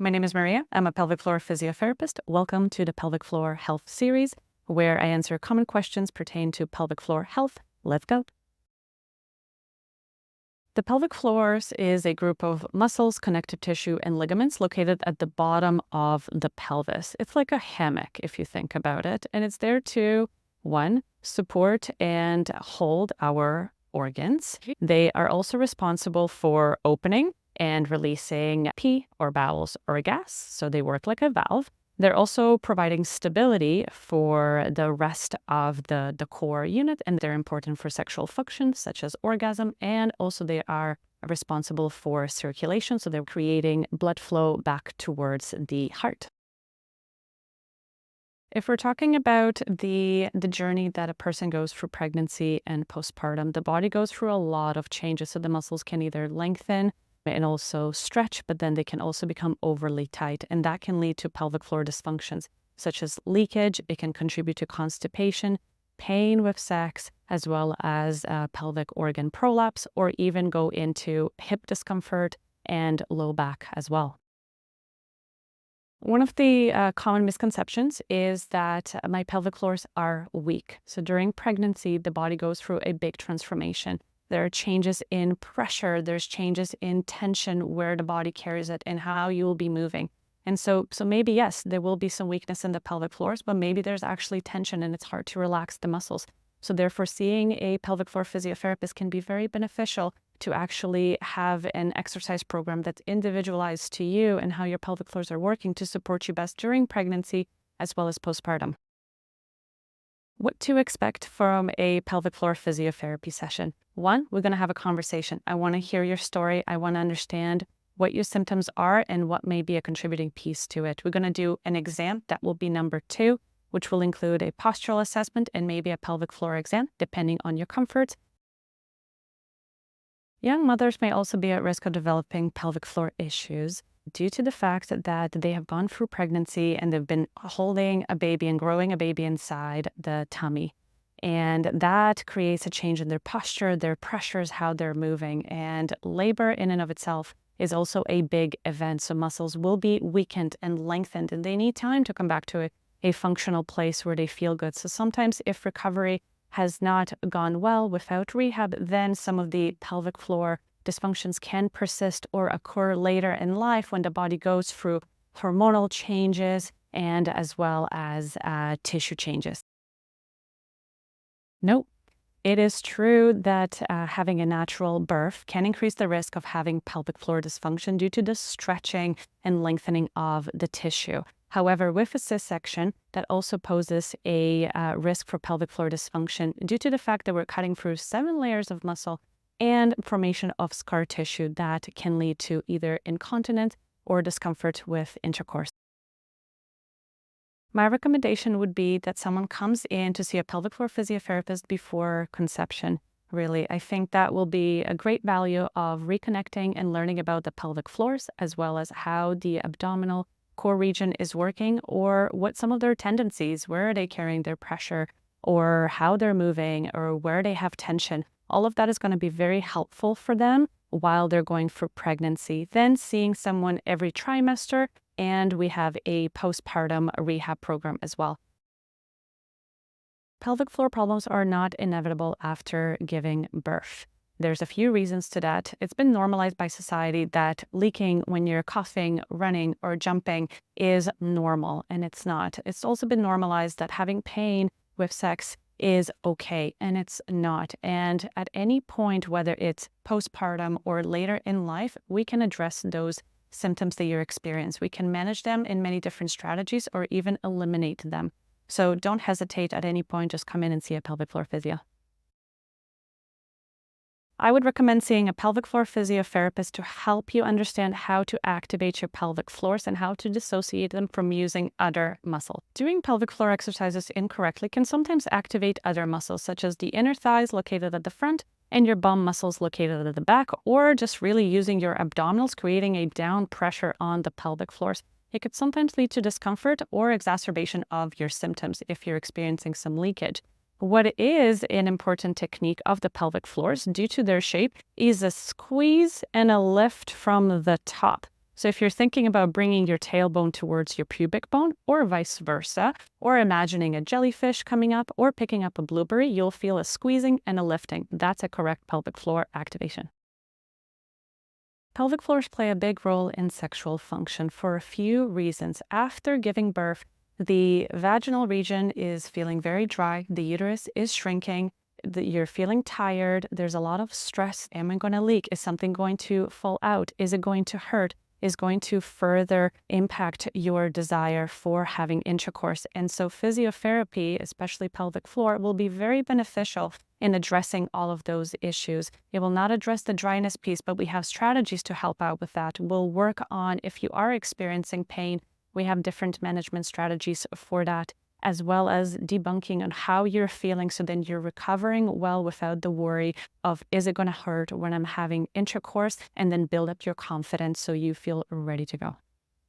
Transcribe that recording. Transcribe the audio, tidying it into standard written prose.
My name is Maria. I'm a pelvic floor physiotherapist. Welcome to the Pelvic Floor Health series, where I answer common questions pertaining to pelvic floor health. Let's go. The pelvic floors is a group of muscles, connective tissue, and ligaments located at the bottom of the pelvis. It's like a hammock, if you think about it, and it's there to, one, support and hold our organs. They are also responsible for opening and releasing pee or bowels or gas, so they work like a valve. They're also providing stability for the rest of the core unit, and they're important for sexual function, such as orgasm, and also they are responsible for circulation, so they're creating blood flow back towards the heart. If we're talking about the journey that a person goes through pregnancy and postpartum, the body goes through a lot of changes. So the muscles can either lengthen and also stretch, but then they can also become overly tight. And that can lead to pelvic floor dysfunctions, such as leakage. It can contribute to constipation, pain with sex, as well as pelvic organ prolapse, or even go into hip discomfort and low back as well. One of the common misconceptions is that my pelvic floors are weak. So during pregnancy, the body goes through a big transformation. There are changes in pressure, there's changes in tension, where the body carries it and how you will be moving. And so maybe, yes, there will be some weakness in the pelvic floors, but maybe there's actually tension and it's hard to relax the muscles. So therefore, seeing a pelvic floor physiotherapist can be very beneficial to actually have an exercise program that's individualized to you and how your pelvic floors are working to support you best during pregnancy as well as postpartum. What to expect from a pelvic floor physiotherapy session? One, we're going to have a conversation. I want to hear your story. I want to understand what your symptoms are and what may be a contributing piece to it. We're going to do an exam. That will be number 2, which will include a postural assessment and maybe a pelvic floor exam, depending on your comfort. Young mothers may also be at risk of developing pelvic floor issues due to the fact that they have gone through pregnancy and they've been holding a baby and growing a baby inside the tummy. And that creates a change in their posture, their pressures, how they're moving. And labor in and of itself is also a big event. So muscles will be weakened and lengthened, and they need time to come back to a functional place where they feel good. So sometimes if recovery has not gone well without rehab, then some of the pelvic floor dysfunctions can persist or occur later in life when the body goes through hormonal changes and as well as tissue changes. Nope. It is true that having a natural birth can increase the risk of having pelvic floor dysfunction due to the stretching and lengthening of the tissue. However, with a C-section, that also poses a risk for pelvic floor dysfunction due to the fact that we're cutting through 7 layers of muscle and formation of scar tissue that can lead to either incontinence or discomfort with intercourse. My recommendation would be that someone comes in to see a pelvic floor physiotherapist before conception. Really, I think that will be a great value of reconnecting and learning about the pelvic floors, as well as how the abdominal core region is working, or what some of their tendencies, where are they carrying their pressure, or how they're moving, or where they have tension. All of that is going to be very helpful for them while they're going through pregnancy. Then seeing someone every trimester, and we have a postpartum rehab program as well. Pelvic floor problems are not inevitable after giving birth. There's a few reasons to that. It's been normalized by society that leaking when you're coughing, running, or jumping is normal, and it's not. It's also been normalized that having pain with sex is okay, and it's not. And at any point, whether it's postpartum or later in life, we can address those symptoms that you experience. We can manage them in many different strategies or even eliminate them. So don't hesitate at any point, just come in and see a pelvic floor physio. I would recommend seeing a pelvic floor physiotherapist to help you understand how to activate your pelvic floors and how to dissociate them from using other muscles. Doing pelvic floor exercises incorrectly can sometimes activate other muscles, such as the inner thighs located at the front and your bum muscles located at the back, or just really using your abdominals, creating a down pressure on the pelvic floors. It could sometimes lead to discomfort or exacerbation of your symptoms if you're experiencing some leakage. What is an important technique of the pelvic floors, due to their shape, is a squeeze and a lift from the top. So if you're thinking about bringing your tailbone towards your pubic bone or vice versa, or imagining a jellyfish coming up or picking up a blueberry, you'll feel a squeezing and a lifting. That's a correct pelvic floor activation. Pelvic floors play a big role in sexual function for a few reasons. After giving birth, the vaginal region is feeling very dry, the uterus is shrinking, you're feeling tired, there's a lot of stress. Am I going to leak? Is something going to fall out? Is it going to hurt? Is going to further impact your desire for having intercourse. And so physiotherapy, especially pelvic floor, will be very beneficial in addressing all of those issues. It will not address the dryness piece, but we have strategies to help out with that. We'll work on, if you are experiencing pain, we have different management strategies for that, as well as debunking on how you're feeling, so then you're recovering well without the worry of, is it going to hurt when I'm having intercourse, and then build up your confidence so you feel ready to go.